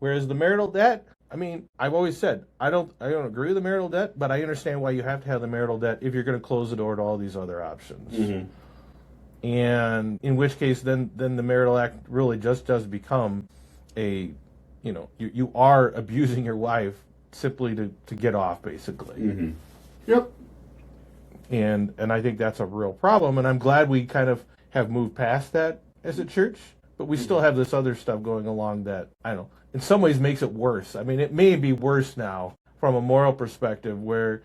Whereas the marital debt, I mean, I've always said I don't agree with the marital debt, but I understand why you have to have the marital debt if you're going to close the door to all these other options. Mm-hmm. And in which case, then the Marital Act really just does become a, you are abusing your wife simply to get off, basically. Mm-hmm. Yep. And I think that's a real problem, and I'm glad we kind of have moved past that as a church, but we still have this other stuff going along that, I don't know, in some ways makes it worse. I mean, it may be worse now from a moral perspective where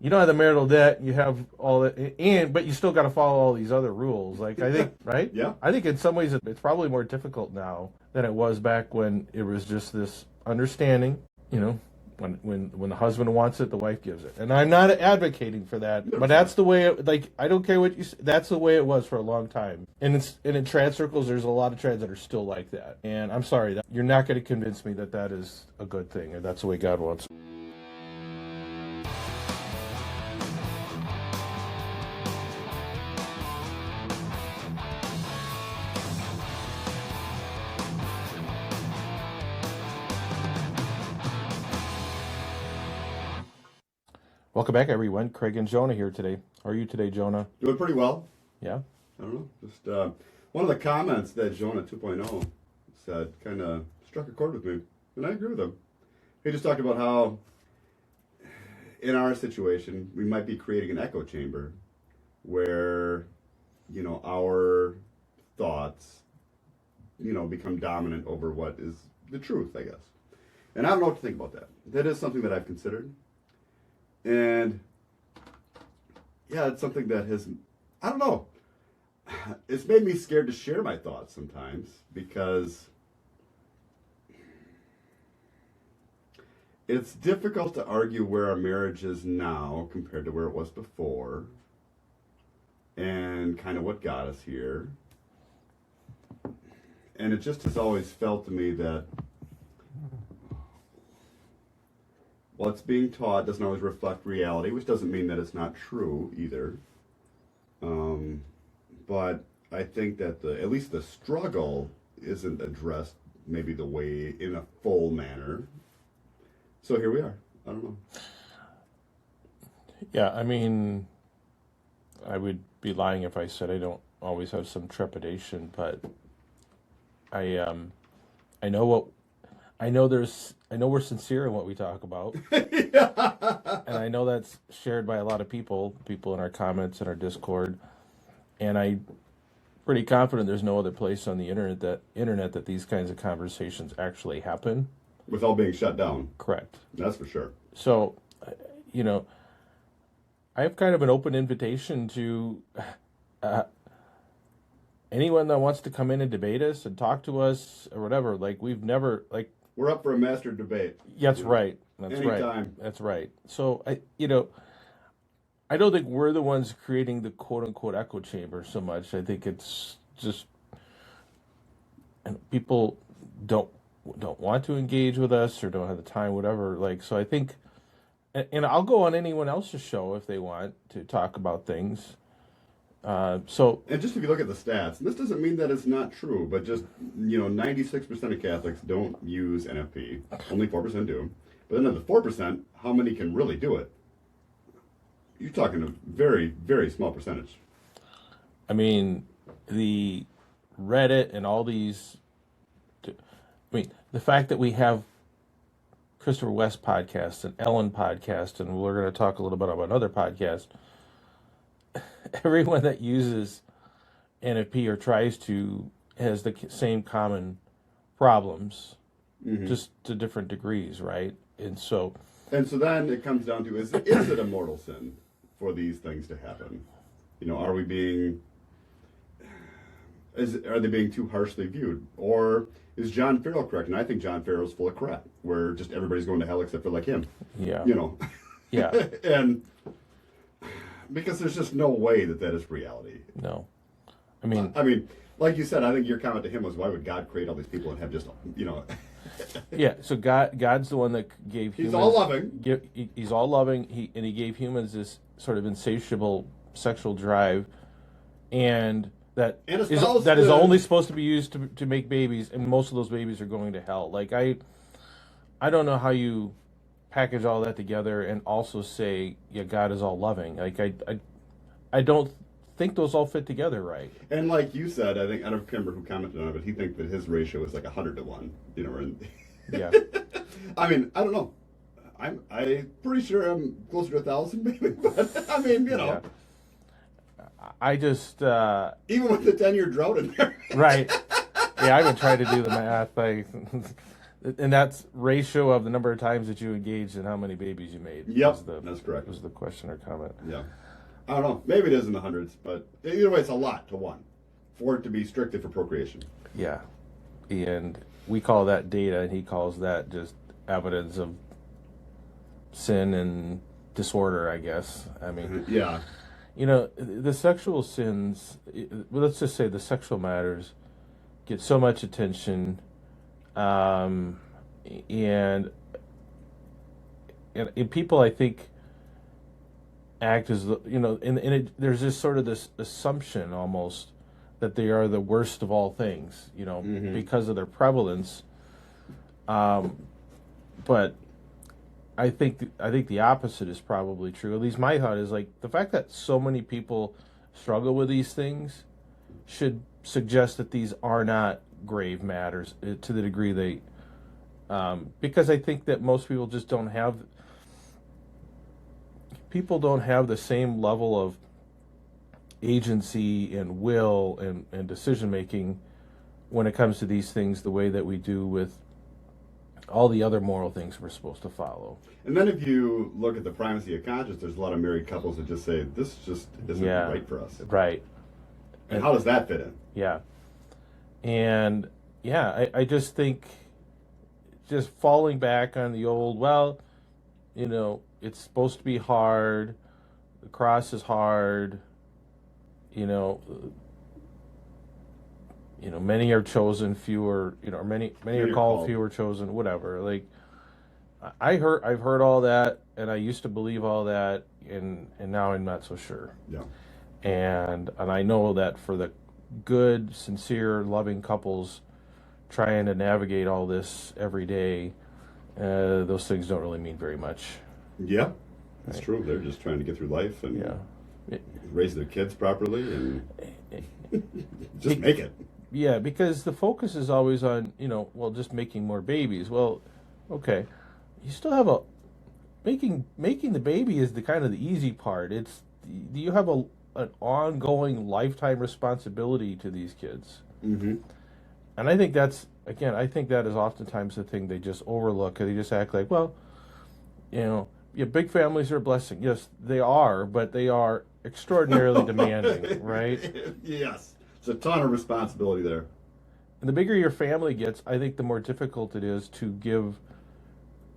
you don't have the marital debt, you have all that, but you still got to follow all these other rules. Like, I think, right? Yeah. I think in some ways it's probably more difficult now than it was back when it was just this understanding, when the husband wants it, the wife gives it. And I'm not advocating for that, but that's the way I don't care what you say, that's the way it was for a long time. And in trad circles, there's a lot of trads that are still like that. And I'm sorry, that you're not going to convince me that that is a good thing, or that's the way God wants it. Welcome back, everyone. Craig and Jonah here today. How are you today, Jonah? Doing pretty well. Yeah? I don't know. Just one of the comments that Jonah 2.0 said kind of struck a chord with me, and I agree with him. He just talked about how in our situation, we might be creating an echo chamber where, our thoughts, become dominant over what is the truth, I guess. And I don't know what to think about that. That is something that I've considered. And yeah, it's something that has, I don't know, it's made me scared to share my thoughts sometimes because it's difficult to argue where our marriage is now compared to where it was before and kind of what got us here. And it just has always felt to me that what's being taught doesn't always reflect reality, which doesn't mean that it's not true either. But I think that at least the struggle isn't addressed maybe the way in a full manner. So here we are. I don't know. Yeah, I mean, I would be lying if I said I don't always have some trepidation, but I know we're sincere in what we talk about. Yeah. And I know that's shared by a lot of people in our comments and our Discord. And I'm pretty confident there's no other place on the internet that these kinds of conversations actually happen. Without being shut down. Correct. That's for sure. So, I have kind of an open invitation to anyone that wants to come in and debate us and talk to us or whatever. We're up for a master debate. That's right. That's Anytime. right. That's right. So I don't think we're the ones creating the quote unquote echo chamber so much. I think it's just, and people don't want to engage with us or don't have the time, whatever. So I think, and I'll go on anyone else's show if they want to talk about things. And just if you look at the stats, this doesn't mean that it's not true, but just 96% of Catholics don't use NFP. Only 4% do. But then of the 4%, how many can really do it? You're talking a very, very small percentage. I mean, the Reddit and all these. The fact that we have Christopher West podcast and Ellen podcast, and we're going to talk a little bit about another podcast. Everyone that uses NFP or tries to has the same common problems, just to different degrees, right? And so then it comes down to, is it a mortal sin for these things to happen? Are we being, are they being too harshly viewed? Or is John Farrell correct? And I think John Farrell's full of crap, where just everybody's going to hell except for him. Yeah. Yeah. And because there's just no way that is reality. No. I mean, like you said, I think your comment to him was, why would God create all these people and have just, Yeah, so God's the one that gave humans... He's all loving. He's all loving, and he gave humans this sort of insatiable sexual drive, and that is only supposed to be used to make babies, and most of those babies are going to hell. I don't know how you package all that together and also say, yeah, God is all loving. Like I don't think those all fit together right. And like you said, I think I don't remember who commented on it, but he thinks that his ratio is like 100 to 1. You know, and Yeah. I mean, I don't know. I'm pretty sure I'm closer to 1,000, maybe. But I mean, you know, I just even with the 10-year drought in there, right. Yeah, I've been trying to do the math. Like, and that's ratio of the number of times that you engaged and how many babies you made. Yep, was the, that's correct. Was the question or comment? Yeah, I don't know. Maybe it is in the hundreds, but either way, it's a lot to 1 for it to be strictly for procreation. Yeah, and we call that data, and he calls that just evidence of sin and disorder, I guess. I mean, yeah. You know, the sexual sins, let's just say the sexual matters, get so much attention, and people, I think, act as, there's just sort of this assumption almost that they are the worst of all things, because of their prevalence. But I think the opposite is probably true. At least my thought is, like, the fact that so many people struggle with these things should suggest that these are not grave matters to the degree they, because I think that most people just don't have the same level of agency and will and decision making when it comes to these things the way that we do with all the other moral things we're supposed to follow. And then if you look at the primacy of conscience, there's a lot of married couples that just say, this just isn't right for us. Right. And how does that fit in? Yeah. And I just think just falling back on the old, well, it's supposed to be hard, the cross is hard, many are chosen, fewer, many are called, fewer chosen, whatever. Like, I've heard all that, and I used to believe all that, and now I'm not so sure. Yeah. And I know that for the good, sincere, loving couples trying to navigate all this every day, those things don't really mean very much. Yeah, that's true. They're just trying to get through life and raise their kids properly and just make it. Yeah, because the focus is always on, just making more babies. Well, okay, you still have making the baby is the kind of the easy part. It's, you have an ongoing lifetime responsibility to these kids. Mm-hmm. And I think that is oftentimes the thing they just overlook. They just act like, well, big families are a blessing. Yes, they are, but they are extraordinarily demanding, right? Yes. It's a ton of responsibility there. And the bigger your family gets, I think the more difficult it is to give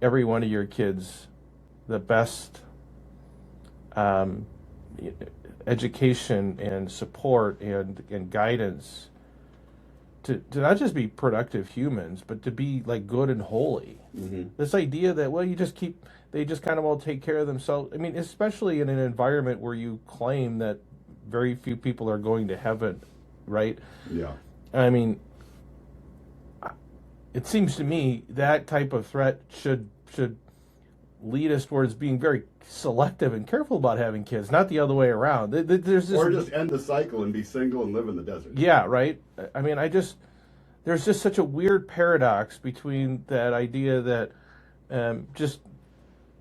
every one of your kids the best education and support and guidance to not just be productive humans, but to be like good and holy. Mm-hmm. This idea that, well, they just kind of all take care of themselves. I mean, especially in an environment where you claim that very few people are going to heaven, right? Yeah. I mean, it seems to me that type of threat should lead us towards being very selective and careful about having kids, not the other way around. There's this, or just end the cycle and be single and live in the desert. Yeah, right. I mean, there's just such a weird paradox between that idea that just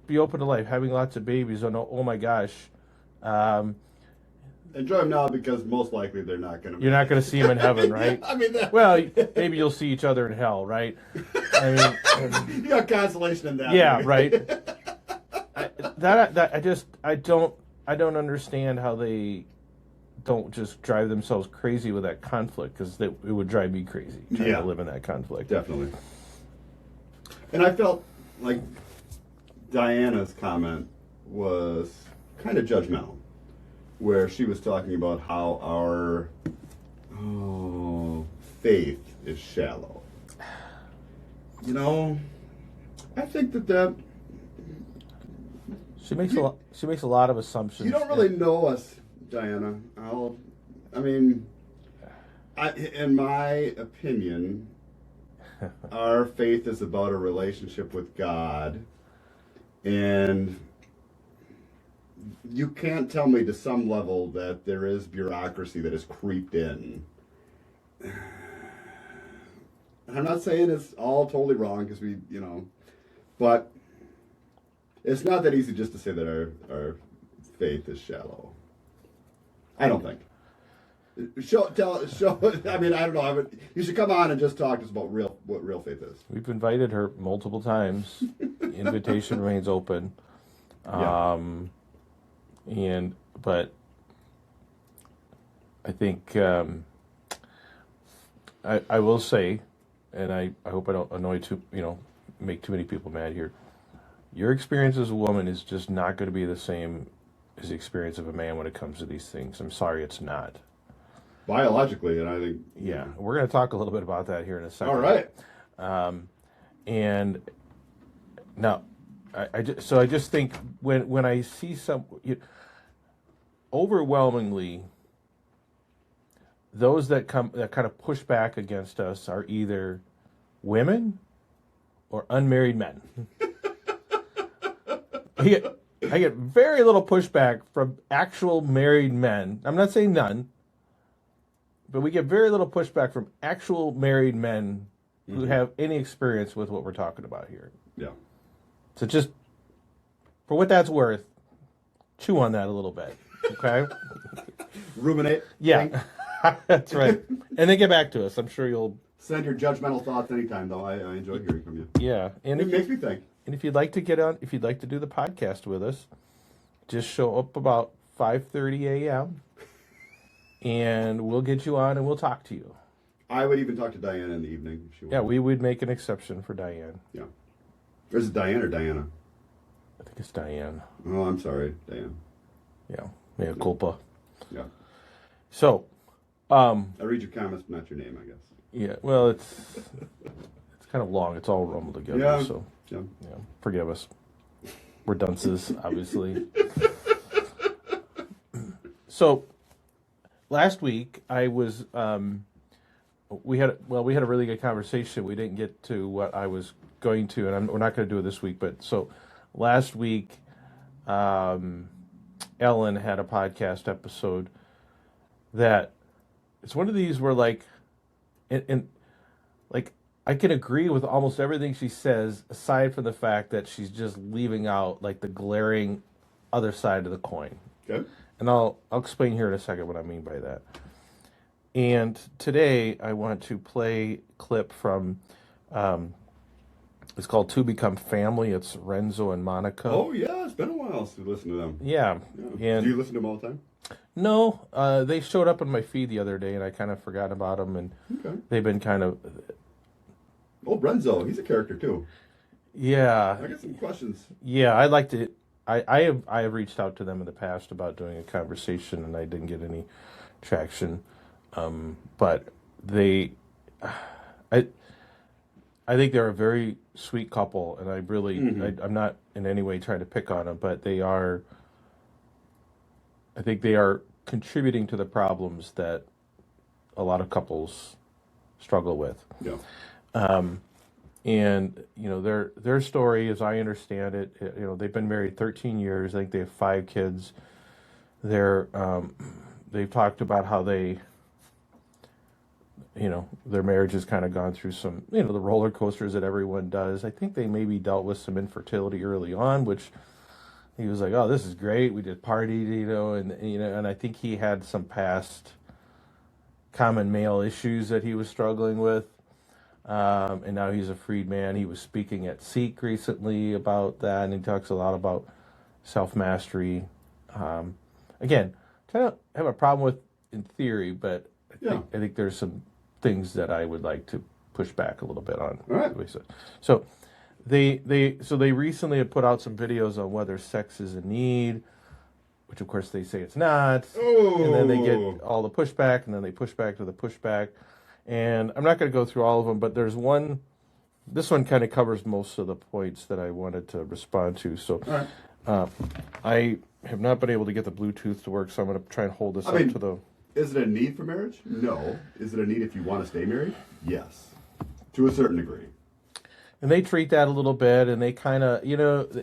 be open to life, having lots of babies. Oh my gosh. Enjoy them now because most likely they're not going to. You're not going to see them in heaven, right? I mean, well, maybe you'll see each other in hell, right? I mean, you got consolation in that. Yeah, right. I don't understand how they don't just drive themselves crazy with that conflict, because it would drive me crazy trying to live in that conflict. Definitely. And I felt like Diana's comment was kind of judgmental, where she was talking about how our faith is shallow. I think that she makes a lot of assumptions. You don't really know us, Diana. In my opinion, our faith is about a relationship with God, and you can't tell me to some level that there is bureaucracy that has creeped in. I'm not saying it's all totally wrong because but it's not that easy just to say that our faith is shallow. I don't think. Show. I mean, I don't know. You should come on and just talk to us about what real faith is. We've invited her multiple times. The invitation remains open. Yeah. But I think I will say, and I hope I don't make too many people mad here. Your experience as a woman is just not going to be the same as the experience of a man when it comes to these things. I'm sorry, it's not. Biologically, and I think... Yeah, we're going to talk a little bit about that here in a second. All right. And now, I just think when I see overwhelmingly, those that kind of push back against us are either women or unmarried men. I get very little pushback from actual married men. I'm not saying none, but we get very little pushback from actual married men who have any experience with what we're talking about here. Yeah. So just, for what that's worth, chew on that a little bit, okay? Ruminate. Yeah, that's right. And then get back to us. I'm sure you'll... Send your judgmental thoughts anytime, though. I enjoy hearing from you. Yeah. And it makes me think. And if you'd like to get on, if you'd like to do the podcast with us, just show up about 5:30 a.m. and we'll get you on and we'll talk to you. I would even talk to Diane in the evening if she wanted. Yeah, we would make an exception for Diane. Yeah. Or is it Diane or Diana? I think it's Diane. Oh, I'm sorry, Diane. Yeah, mea culpa. Yeah. So, I read your comments, but not your name, I guess. Yeah, well, it's kind of long. It's all rumbled together. Yeah. So, yeah. Forgive us. We're dunces, obviously. So, last week I was. We had a really good conversation. We didn't get to what I was going to, and we're not going to do it this week. But so, last week, Ellen had a podcast episode that it's one of these where and I can agree with almost everything she says, aside from the fact that she's just leaving out the glaring other side of the coin. Okay. And I'll explain here in a second what I mean by that. And today I want to play a clip from it's called To Become Family. It's Renzo and Monica. Oh yeah, it's been a while since we listened to them. Yeah. And do you listen to them all the time? No, they showed up on my feed the other day, and I kind of forgot about them, and they've been kind of... Oh, Renzo, he's a character, too. Yeah. I got some questions. Yeah, I'd like to... I have reached out to them in the past about doing a conversation, and I didn't get any traction. But they... I think they're a very sweet couple, and I really... I'm not in any way trying to pick on them, but they are... I think they are contributing to the problems that a lot of couples struggle with. Yeah. And their story, as I understand it, they've been married 13 years. I think they have 5 kids. They've talked about how their marriage has kind of gone through some, the roller coasters that everyone does. I think they maybe dealt with some infertility early on, which he was like, "Oh, this is great. We just partied, and I think he had some past common male issues that he was struggling with. And now he's a freed man. He was speaking at Seek recently about that, and he talks a lot about self-mastery. Again, I don't have a problem with in theory, but I think there's some things that I would like to push back a little bit on. All right. So they recently had put out some videos on whether sex is a need, which of course they say it's not. Oh. And then they get all the pushback, and then they push back to the pushback. And I'm not going to go through all of them, but there's one. This one kind of covers most of the points that I wanted to respond to. So I have not been able to get the Bluetooth to work, so I'm going to try and hold this up to the... Is it a need for marriage? No. Is it a need if you want to stay married? Yes. To a certain degree. And they treat that a little bit, and they kind of,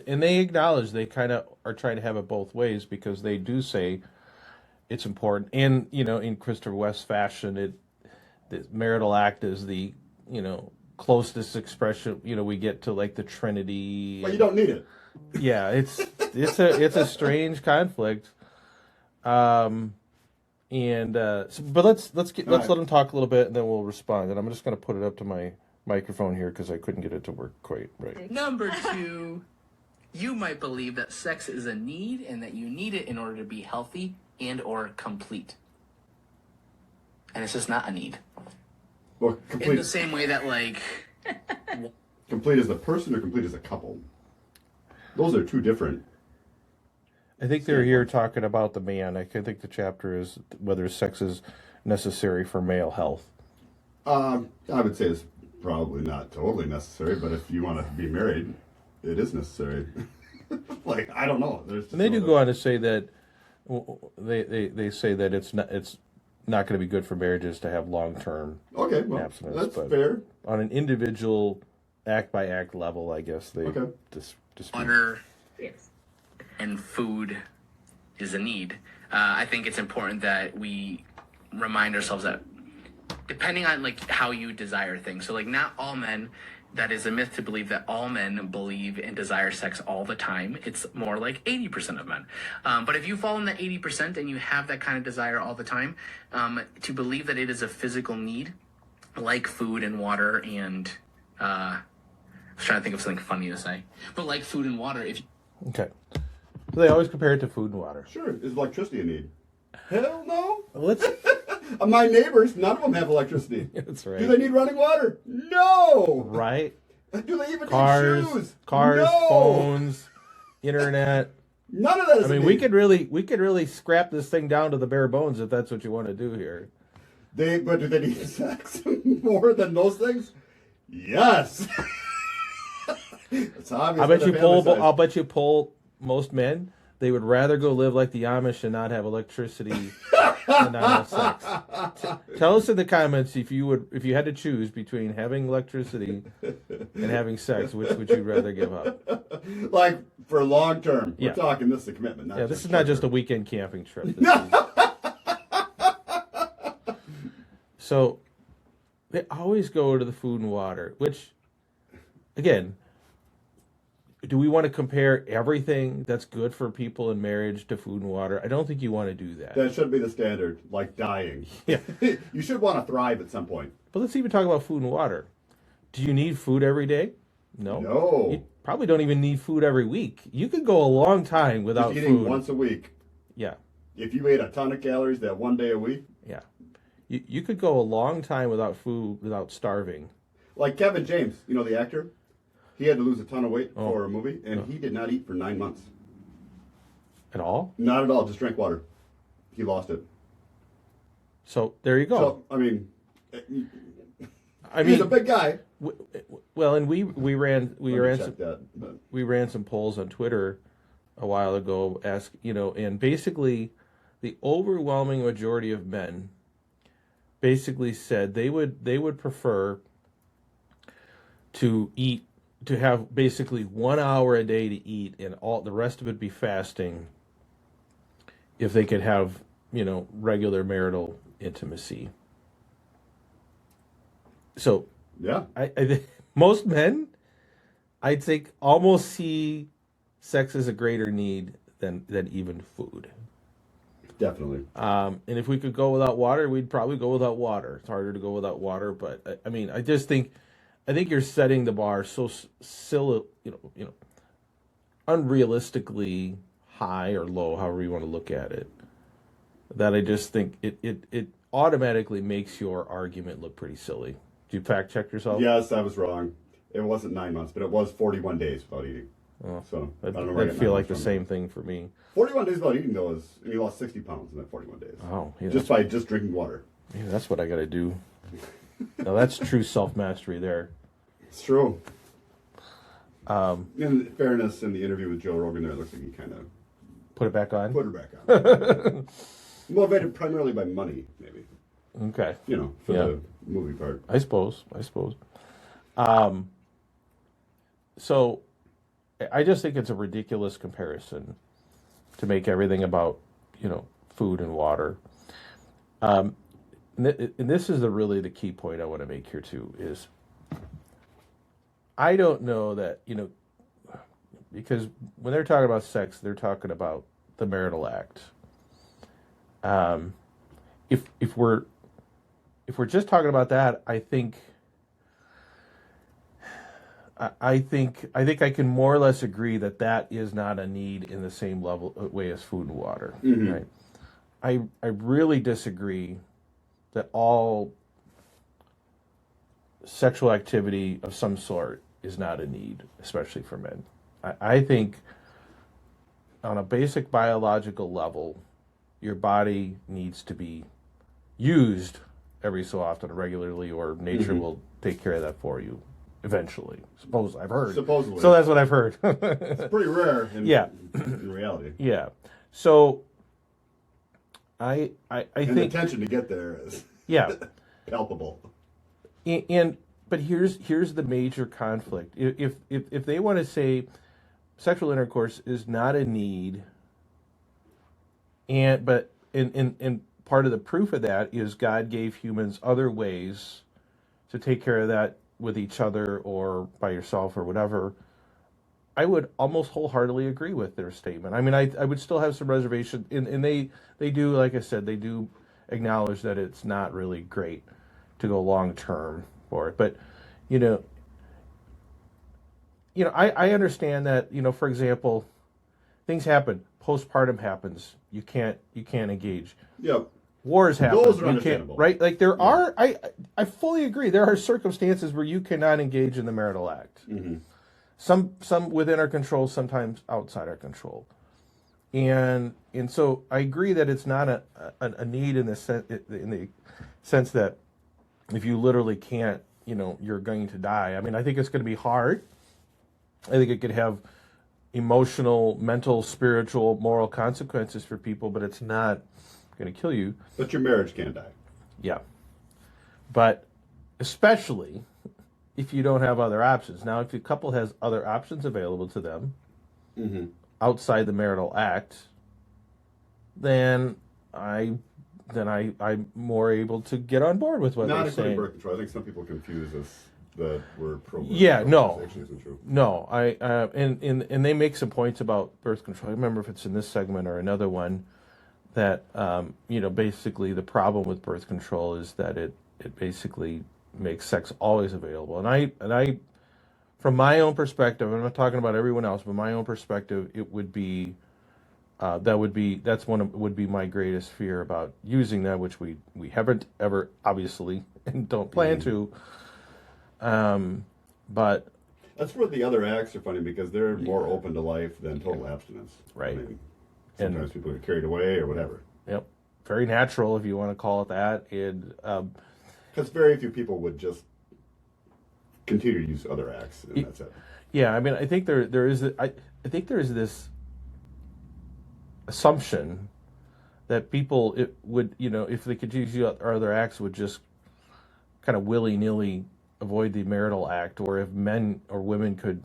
and they acknowledge they kind of are trying to have it both ways because they do say it's important. And, in Christopher West's fashion, the marital act is the, closest expression, we get to like the Trinity. But you don't need it. Yeah, it's a strange conflict. But let's let them talk a little bit, and then we'll respond. And I'm just going to put it up to my microphone here because I couldn't get it to work quite right. Number 2, you might believe that sex is a need and that you need it in order to be healthy and or complete. And it's just not a need. Well, In the complete. same way that, like, Complete as a person or complete as a couple? Those are two different. I think they're here talking about the man. I think the chapter is whether sex is necessary for male health. I would say it's probably not totally necessary, but if you want to be married, it is necessary. Like, I don't know. And they do go on to say that they say that it's not going to be good for marriages to have long-term Okay, well, abstinence. that's but fair. on an individual act-by-act level, I guess they Okay. dispute. water and food is a need. I think it's important that we remind ourselves that depending on like how you desire things. So like not all men, that is a myth to believe that all men believe and desire sex all the time. It's more like 80% of men. But if you fall in that 80% and you have that kind of desire all the time, to believe that it is a physical need, like food and water and, I was trying to think of something funny to say, but like food and water, if Okay. So they always compare it to food and water. Sure. Is electricity a need? Hell no. Let's. My neighbors, none of them have electricity. That's right. Do they need running water? No. Right. Do they even Cars, need shoes? no. No. Phones, internet. None of that is I mean, a we need. could really scrap this thing down to the bare bones if that's what you want to do here. But do they need sex more than those things? Yes. It's obvious. I'll bet you poll most men. They would rather go live like the Amish and not have electricity than not have sex. Tell us in the comments if you had to choose between having electricity and having sex, which would you rather give up? Like for long term. Yeah. We're talking this is a commitment. Not Yeah, this is not just a weekend camping trip. So they always go to the food and water, which, again, do we want to compare everything that's good for people in marriage to food and water? I don't think you want to do that. That should be the standard, like dying. Yeah. You should want to thrive at some point. But let's even talk about food and water. Do you need food every day? No. No. You probably don't even need food every week. You could go a long time without Just eating food. once a week. Yeah. If you ate a ton of calories that one day a week. Yeah. You could go a long time without food, without starving. Like Kevin James, you know the actor? He had to lose a ton of weight for a movie, and he did not eat for 9 months. At all? Not at all. Just drank water. He lost it. So there you go. So, I mean, he's a big guy. Well, and we ran Check some polls on Twitter a while ago, and basically the overwhelming majority of men basically said they would prefer to have basically 1 hour a day to eat and all the rest of it be fasting if they could have, regular marital intimacy. So Yeah. I think most men, I think, almost see sex as a greater need than even food. Definitely. And if we could go without water, we'd probably go without water. It's harder to go without water, but I just think you're setting the bar so silly, unrealistically high or low, however you want to look at it, that I just think it automatically makes your argument look pretty silly. Did you fact check yourself? Yes, I was wrong. It wasn't 9 months, but it was 41 days without eating. Oh, So I don't know where I that'd got feel 9 like the months from. same thing for me. 41 days without eating, though, he lost 60 pounds in that 41 days. Oh, yeah, Just by just drinking water. maybe that's what I got to do. Now that's true self-mastery there. It's true. In fairness, in the interview with Joe Rogan there, it looks like he kind of Put it back on? put her back on. Motivated primarily by money, maybe. Okay. For Yeah. the movie part. I suppose. So I just think it's a ridiculous comparison to make everything about, food and water. And this is really the key point I want to make here too is I don't know that, because when they're talking about sex, they're talking about the marital act. If we're just talking about that, I think I can more or less agree that that is not a need in the same level way as food and water. Mm-hmm. Right? I really disagree that all sexual activity of some sort is not a need, especially for men. I think on a basic biological level, your body needs to be used every so often, regularly, or nature will take care of that for you eventually. I've heard. Supposedly. So that's what I've heard. It's pretty rare in, Yeah. in reality. Yeah. So I And think the tension to get there is yeah. palpable. But here's the major conflict. If they want to say sexual intercourse is not a need, but part of the proof of that is God gave humans other ways to take care of that with each other or by yourself or whatever, I would almost wholeheartedly agree with their statement. I mean, I would still have some reservation, and they do, like I said, they do acknowledge that it's not really great to go long term for it. But I understand that, for example, things happen, postpartum happens, you can't engage. Yep. Wars happen. Those are You can't, understandable. right? Like there are, I fully agree. There are circumstances where you cannot engage in the marital act. Mm-hmm. Some within our control, sometimes outside our control. And so I agree that it's not a need in the sense that if you literally can't, you're going to die. I mean, I think it's going to be hard. I think it could have emotional, mental, spiritual, moral consequences for people, but it's not going to kill you. But your marriage can't die. Yeah. But especially if you don't have other options. Now, if a couple has other options available to them outside the marital act, then I'm more able to get on board with what Not they're including saying. birth control. I think some people confuse us that we're pro birth Yeah, control. no. This actually isn't true. No, and they make some points about birth control. I remember if it's in this segment or another one that basically the problem with birth control is that it basically makes sex always available. And I from my own perspective, I'm not talking about everyone else, but my own perspective, it would be would be my greatest fear about using that, which we haven't ever obviously and don't plan to. But That's where the other acts are funny because they're more open to life than total abstinence. Right. I mean, sometimes people get carried away or whatever. yep, very natural if you want to call it that. And Because very few people would just continue to use other acts, and that's it. yeah, I mean, I think there is I think there is this assumption that people if they could use other acts would just kind of willy-nilly avoid the marital act, or if men or women could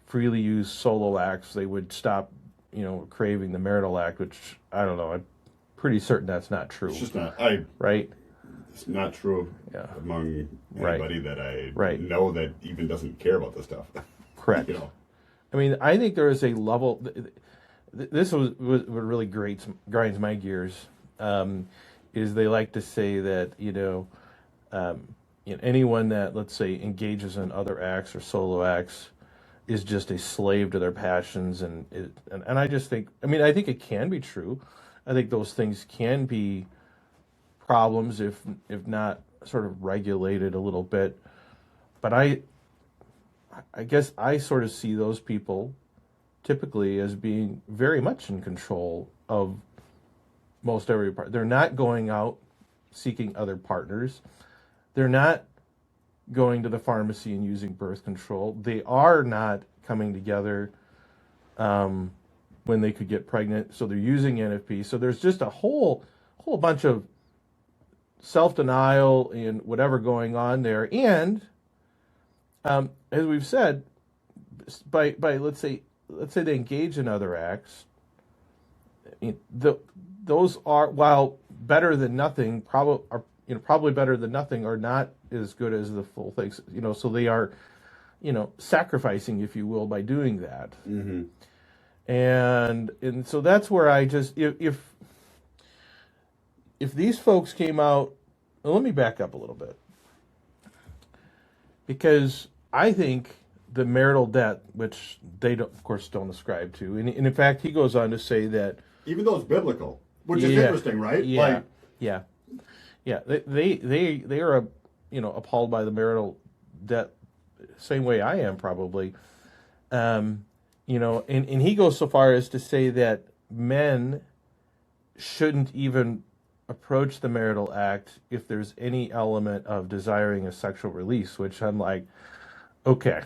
freely use solo acts, they would stop craving the marital act, which I don't know. I'm pretty certain that's not true. It's just not. Right? It's not true among anybody that I know that even doesn't care about this stuff. Correct. I mean, I think there is a level. This was what really grinds my gears. Is they like to say that anyone that, let's say, engages in other acts or solo acts is just a slave to their passions, and I just think, I think it can be true. I think those things can be problems if not sort of regulated a little bit. But I guess I sort of see those people typically as being very much in control of most every part. They're not going out seeking other partners. They're not going to the pharmacy and using birth control. They are not coming together when they could get pregnant, so they're using NFP. So there's just a whole bunch of self-denial and whatever going on there. And As we've said, by let's say they engage in other acts, those are, while better than nothing, probably better than nothing, are not as good as the full things. So they are, sacrificing, if you will, by doing that. Mm-hmm. And so that's where I just, if these folks came out, well, let me back up a little bit, because I think the marital debt, which they don't, of course, don't ascribe to, and in fact, he goes on to say that Even though it's biblical, which is interesting, right? yeah, yeah, they are appalled by the marital debt, same way I am probably. And he goes so far as to say that men shouldn't even approach the marital act if there's any element of desiring a sexual release, which I'm like, okay,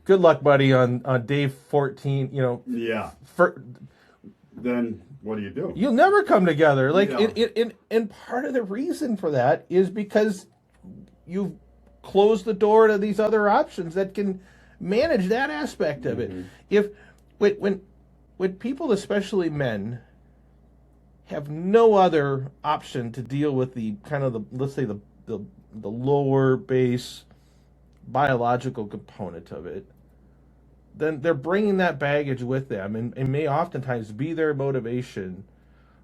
good luck, buddy, on day 14, Yeah. Then what do you do? you'll never come together. Like, Yeah. and part of the reason for that is because you've closed the door to these other options that can manage that aspect of it. If when people, especially men, have no other option to deal with the kind of let's say the lower base biological component of it, then they're bringing that baggage with them, and may oftentimes be their motivation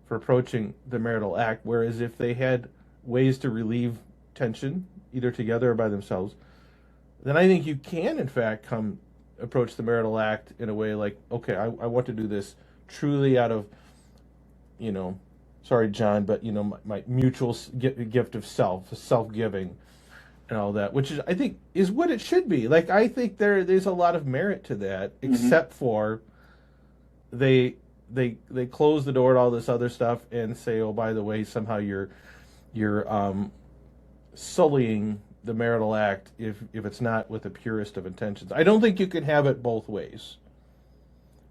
for approaching the marital act. Whereas if they had ways to relieve tension, either together or by themselves, then I think you can, in fact, approach the marital act in a way like, okay, I want to do this truly out of, sorry, John, but, my mutual gift of self-giving and all that, which is, I think, is what it should be. Like, I think there's a lot of merit to that, except for they close the door to all this other stuff and say, oh, by the way, somehow you're sullying the marital act if it's not with the purest of intentions. I don't think you can have it both ways.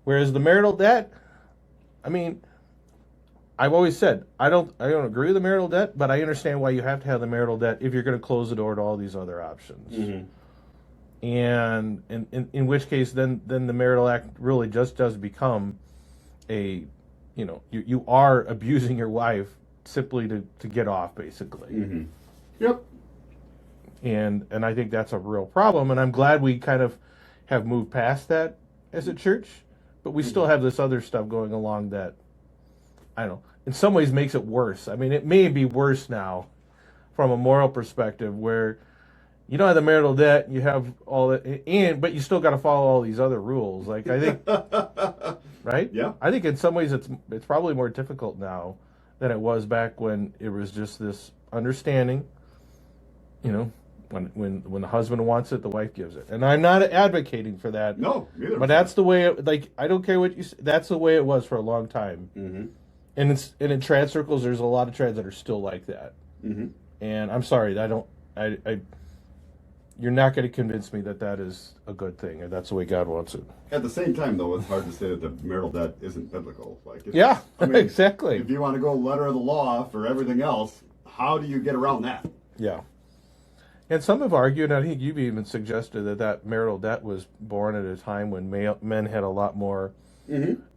Whereas the marital debt, I mean, I've always said I don't agree with the marital debt, but I understand why you have to have the marital debt if you're going to close the door to all these other options. And in which case, then the marital act really just does become you are abusing your wife simply to get off, basically. Yep. And I think that's a real problem, and I'm glad we kind of have moved past that as a church, but we still have this other stuff going along that, I don't know, in some ways makes it worse. I mean, it may be worse now from a moral perspective, where you don't have the marital debt, you have all that, but you still got to follow all these other rules. Like, I think, right? Yeah. I think in some ways it's probably more difficult now than it was back when it was just this understanding, when the husband wants it, the wife gives it. And I'm not advocating for that. No, neither. But that's the way I don't care what you say, that's the way it was for a long time. And in trad circles, there's a lot of trads that are still like that. And I'm sorry, you're not going to convince me that is a good thing, or that's the way God wants it. At the same time, though, it's hard to say that the marital debt isn't biblical. Yeah, I mean, exactly. If you want to go letter of the law for everything else, how do you get around that? Yeah. And some have argued, and I think you've even suggested that marital debt was born at a time when men had a lot more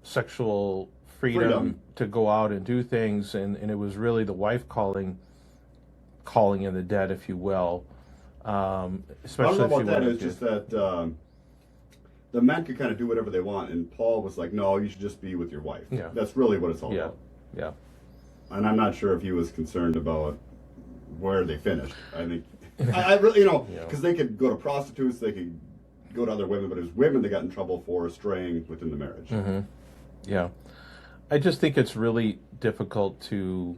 sexual freedom to go out and do things, and it was really the wife calling in the debt, if you will. Especially I don't know if about that. It's just that the men could kind of do whatever they want, and Paul was like, "No, you should just be with your wife." Yeah. That's really what it's all about. Yeah. And I'm not sure if he was concerned about where they finished. I think I really, because they could go to prostitutes, they could go to other women, but it was women that got in trouble for straying within the marriage. Yeah. I just think it's really difficult to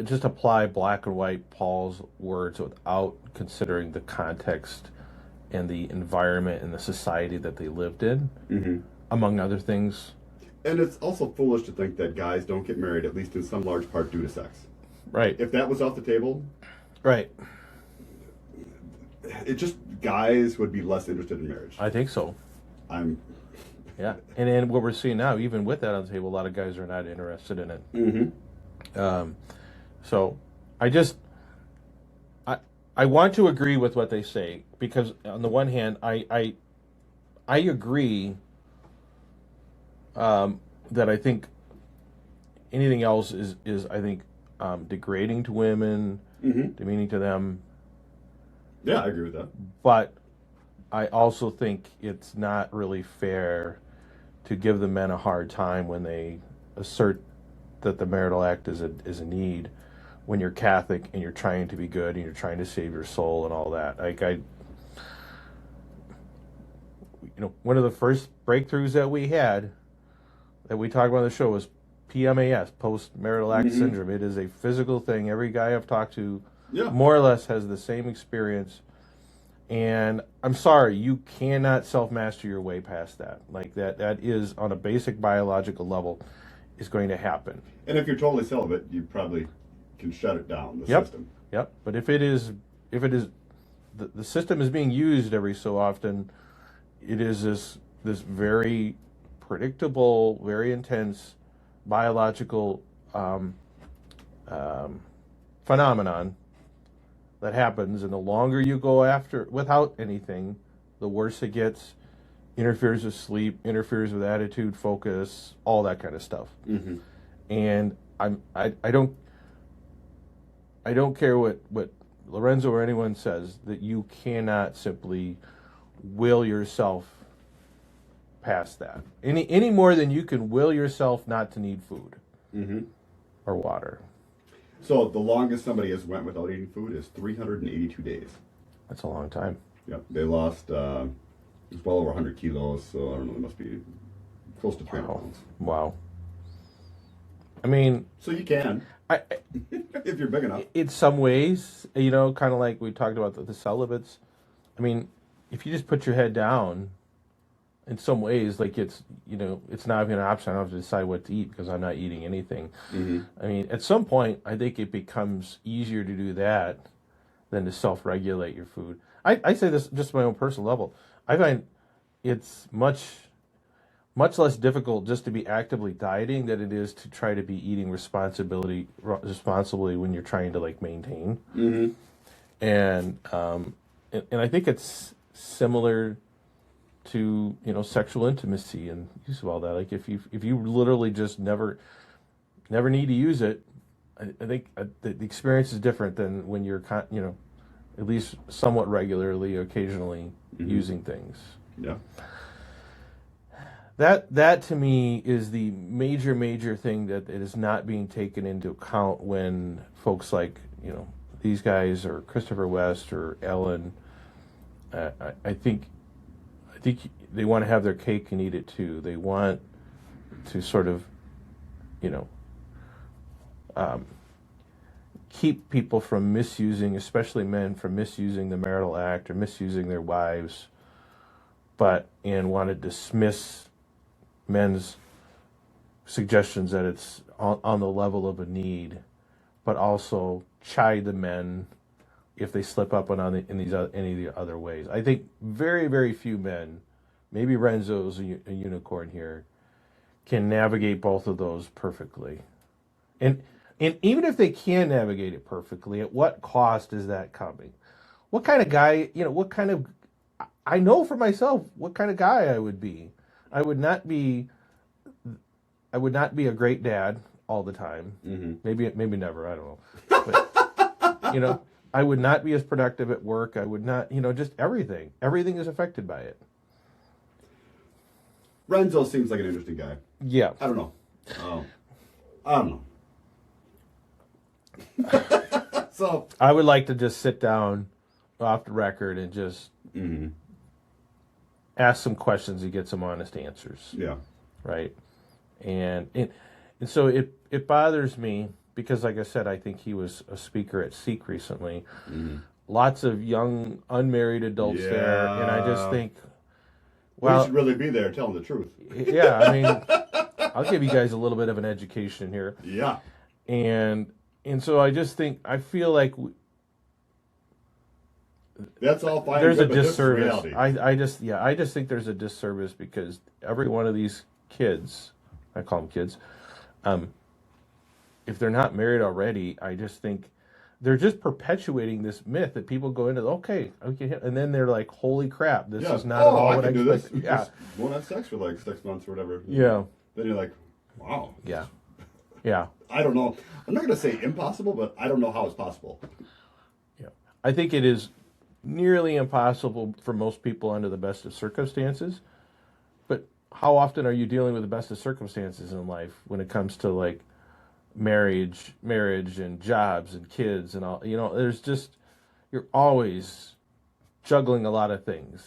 just apply black and white Paul's words without considering the context and the environment and the society that they lived in, among other things. And it's also foolish to think that guys don't get married, at least in some large part, due to sex. Right. If that was off the table, right, it just, guys would be less interested in marriage. I think so. Yeah, and what we're seeing now, even with that on the table, a lot of guys are not interested in it. So, I I want to agree with what they say because on the one hand, I agree that I think anything else is I think degrading to women, demeaning to them. Yeah, I agree with that. But I also think it's not really fair to give the men a hard time when they assert that the marital act is a need when you're Catholic and you're trying to be good and you're trying to save your soul and all that. One of the first breakthroughs that we had that we talked about on the show was PMAS, post marital act syndrome. It is a physical thing. Every guy I've talked to, more or less, has the same experience. And I'm sorry, you cannot self-master your way past that. Like that is on a basic biological level is going to happen. And if you're totally celibate, you probably can shut it down, the system. Yep. But if the system is being used every so often, it is this very predictable, very intense biological phenomenon that happens, and the longer you go after without anything, the worse it gets. Interferes with sleep, interferes with attitude, focus, all that kind of stuff. And I don't care what Lorenzo or anyone says, that you cannot simply will yourself past that any more than you can will yourself not to need food or water. So the longest somebody has went without eating food is 382 days. That's a long time. Yep, they lost it was well over 100 kilos, so I don't know, it must be close to 300 pounds. Wow. I mean, so you can, if you're big enough. In some ways, kind of like we talked about the celibates. I mean, if you just put your head down, in some ways, like it's not even an option. I don't have to decide what to eat because I'm not eating anything. I mean, at some point, I think it becomes easier to do that than to self-regulate your food. I say this just on my own personal level. I find it's much less difficult just to be actively dieting than it is to try to be eating responsibly when you're trying to maintain. And I think it's similar to sexual intimacy and use of all that. Like if you literally just never need to use it, I think the experience is different than when you're at least somewhat regularly, occasionally using things. Yeah. That to me is the major thing that it is not being taken into account when folks like these guys or Christopher West or Ellen. I think they want to have their cake and eat it too. They want to sort of keep people from misusing, especially men, from misusing the marital act or misusing their wives, and want to dismiss men's suggestions that it's on the level of a need, but also chide the men if they slip up in any of the other ways. I think very few men, maybe Renzo's a unicorn here, can navigate both of those perfectly. And even if they can navigate it perfectly, at what cost is that coming? What kind of guy, I know for myself what kind of guy I would be. I would not be a great dad all the time. Maybe never, I don't know. But, I would not be as productive at work. I would not, just everything. Everything is affected by it. Renzo seems like an interesting guy. Yeah. I don't know. I don't know. So I would like to just sit down off the record and just ask some questions and get some honest answers. Yeah. Right. And so it bothers me because, like I said, I think he was a speaker at Seek recently. Lots of young unmarried adults there, and I just think, well, we should really be there telling the truth. Yeah, I mean, I'll give you guys a little bit of an education here. Yeah. And so I just think, I feel like that's all fine. There's a disservice. I just think there's a disservice because every one of these kids, I call them kids, if they're not married already, I just think they're just perpetuating this myth that people go into. Okay, and then they're like, "Holy crap, this is not at all I what I can do this. expected." Yeah, Just won't have sex for like 6 months or whatever. yeah, Then you're like, wow. yeah, yeah, I don't know. I'm not going to say impossible, but I don't know how it's possible. yeah. I think it is nearly impossible for most people under the best of circumstances. But how often are you dealing with the best of circumstances in life when it comes to like marriage and jobs and kids and all? There's just, you're always juggling a lot of things.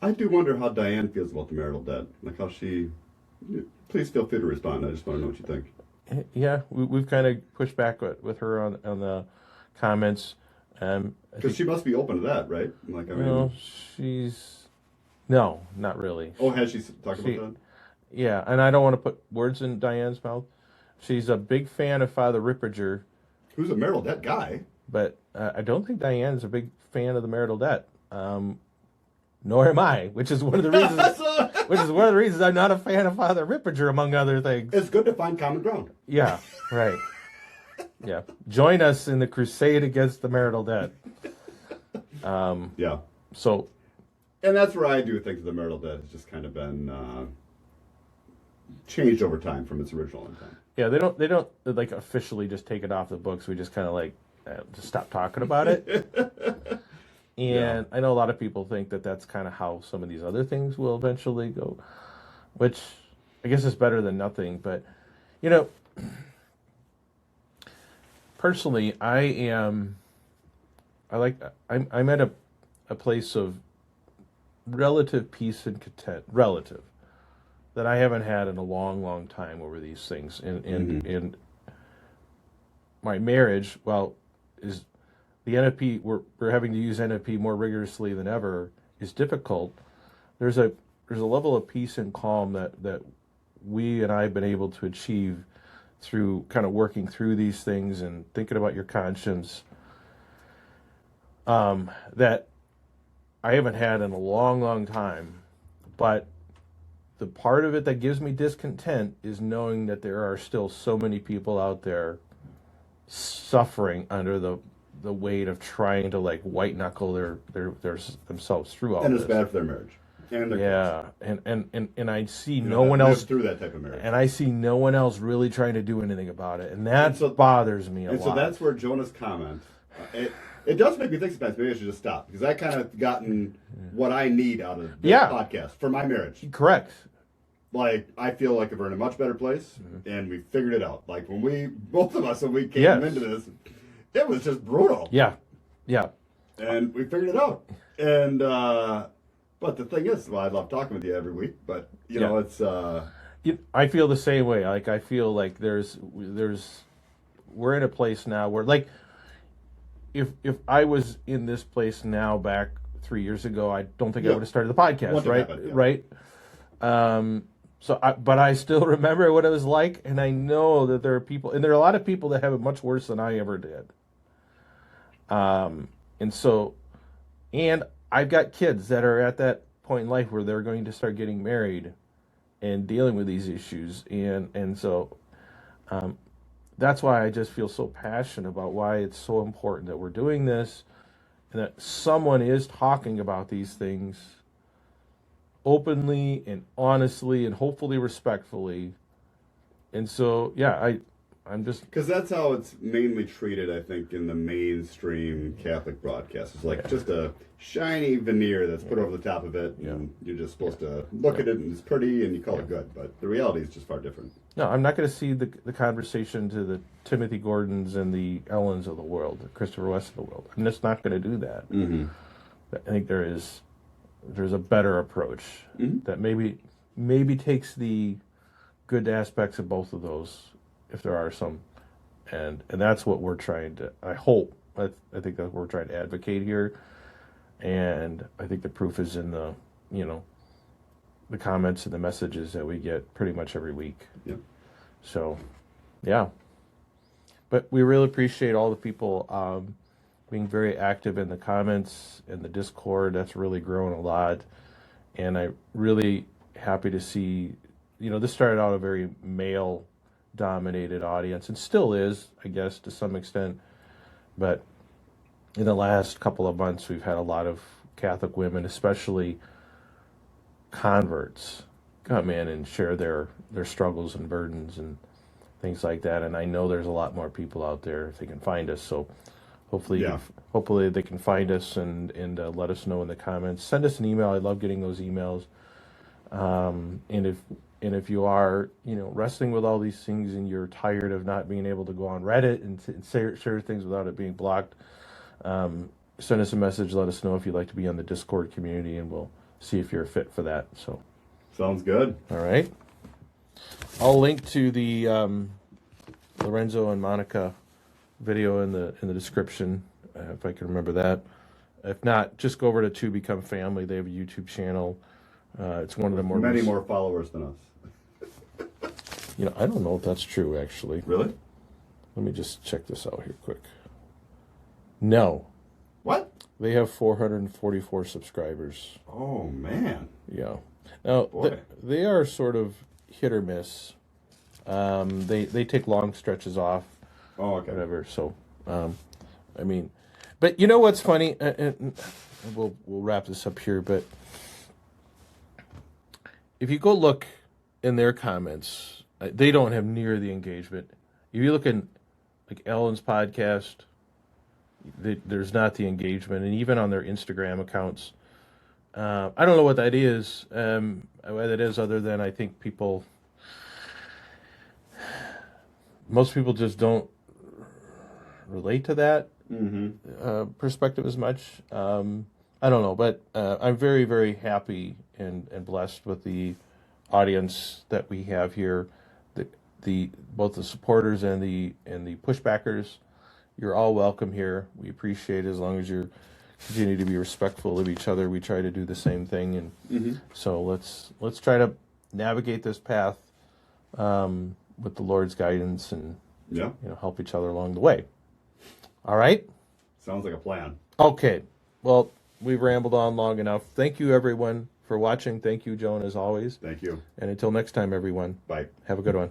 I do wonder how Diane feels about the marital debt. Like how she. Please feel free to respond. I just want to know what you think. Yeah, we've kind of pushed back with her on the comments. Because she must be open to that, right? Like, I mean, no, not really. Oh, has she talked about that? Yeah, and I don't want to put words in Diane's mouth. She's a big fan of Father Ripperger. Who's a marital debt guy? But I don't think Diane's a big fan of the marital debt. Nor am I, which is one of the reasons. Which is one of the reasons I'm not a fan of Father Ripperger, among other things. It's good to find common ground. Yeah, right. Yeah, join us in the crusade against the marital debt. Yeah. So, and that's where I do think the marital debt has just kind of been changed over time from its original intent. Yeah, they don't like officially just take it off the books. We just kind of like just stop talking about it. And I know a lot of people think that that's kind of how some of these other things will eventually go, which I guess is better than nothing. But, personally, I'm at a place of relative peace and content, that I haven't had in a long, long time over these things. And my marriage, is the NFP, we're having to use NFP more rigorously than ever, is difficult. There's a level of peace and calm that we and I have been able to achieve through kind of working through these things and thinking about your conscience, that I haven't had in a long, long time. But the part of it that gives me discontent is knowing that there are still so many people out there suffering under the weight of trying to like white knuckle their themselves through all and this. And it's bad for their marriage. And their kids. And I see no one else through that type of marriage. And I see no one else really trying to do anything about it, and that bothers me a lot. And so that's where Jonah's comment. It does make me think sometimes maybe I should just stop, because I kind of gotten what I need out of this podcast for my marriage. Correct. Like, I feel like we're in a much better place, and we figured it out. Like, when we came into this, it was just brutal. Yeah. And we figured it out. And, but the thing is, I love talking with you every week, but, you know, it's... I feel the same way. Like, I feel like we're in a place now where, like, if I was in this place now back 3 years ago, I don't think I would have started the podcast, right? But I still remember what it was like, and I know that there are people, and there are a lot of people that have it much worse than I ever did. And I've got kids that are at that point in life where they're going to start getting married and dealing with these issues, and so that's why I just feel so passionate about why it's so important that we're doing this, and that someone is talking about these things openly and honestly and hopefully respectfully. And so, I'm just... Because that's how it's mainly treated, I think, in the mainstream Catholic broadcast. It's like just a shiny veneer that's put over the top of it, and you're just supposed to look at it, and it's pretty, and you call it good. But the reality is just far different. No, I'm not going to see the conversation to the Timothy Gordons and the Ellens of the world, the Christopher West of the world. I'm just not going to do that. Mm-hmm. I think there's a better approach that maybe takes the good aspects of both of those, if there are some, and that's what we're trying to. I think that's what we're trying to advocate here, and I think the proof is in the the comments and the messages that we get pretty much every week. Yep. So, yeah. But we really appreciate all the people being very active in the comments and the Discord. That's really grown a lot, and I'm really happy to see. This started out a very male dominated audience, and still is, I guess, to some extent. But in the last couple of months, we've had a lot of Catholic women, especially converts, come in and share their struggles and burdens and things like that. And I know there's a lot more people out there if they can find us. So hopefully, hopefully they can find us and let us know in the comments. Send us an email. I love getting those emails. And if you are, wrestling with all these things and you're tired of not being able to go on Reddit and share things without it being blocked, send us a message. Let us know if you'd like to be on the Discord community, and we'll see if you're a fit for that. So, sounds good. All right. I'll link to the Lorenzo and Monica video in the description, if I can remember that. If not, just go over to To Become Family. They have a YouTube channel. It's one of the many more followers than us. I don't know if that's true, actually. Really? Let me just check this out here quick. No. What? They have 444 subscribers. Oh, man. Yeah. Now, they are sort of hit or miss. They take long stretches off. Oh, okay. Whatever. So, but you know what's funny? And we'll wrap this up here, but if you go look in their comments, they don't have near the engagement. If you look in like Ellen's podcast, there's not the engagement, and even on their Instagram accounts, I don't know what that is. What that is, other than I think most people just don't relate to that perspective as much. I don't know, but I'm very, very happy and blessed with the audience that we have here. Both the supporters and the pushbackers. You're all welcome here. We appreciate it as long as you continue to be respectful of each other. We try to do the same thing, and so let's try to navigate this path with the Lord's guidance, and help each other along the way. All right. Sounds like a plan. Okay. Well, we've rambled on long enough. Thank you, everyone, for watching. Thank you, Joan, as always. Thank you. And until next time, everyone. Bye. Have a good one.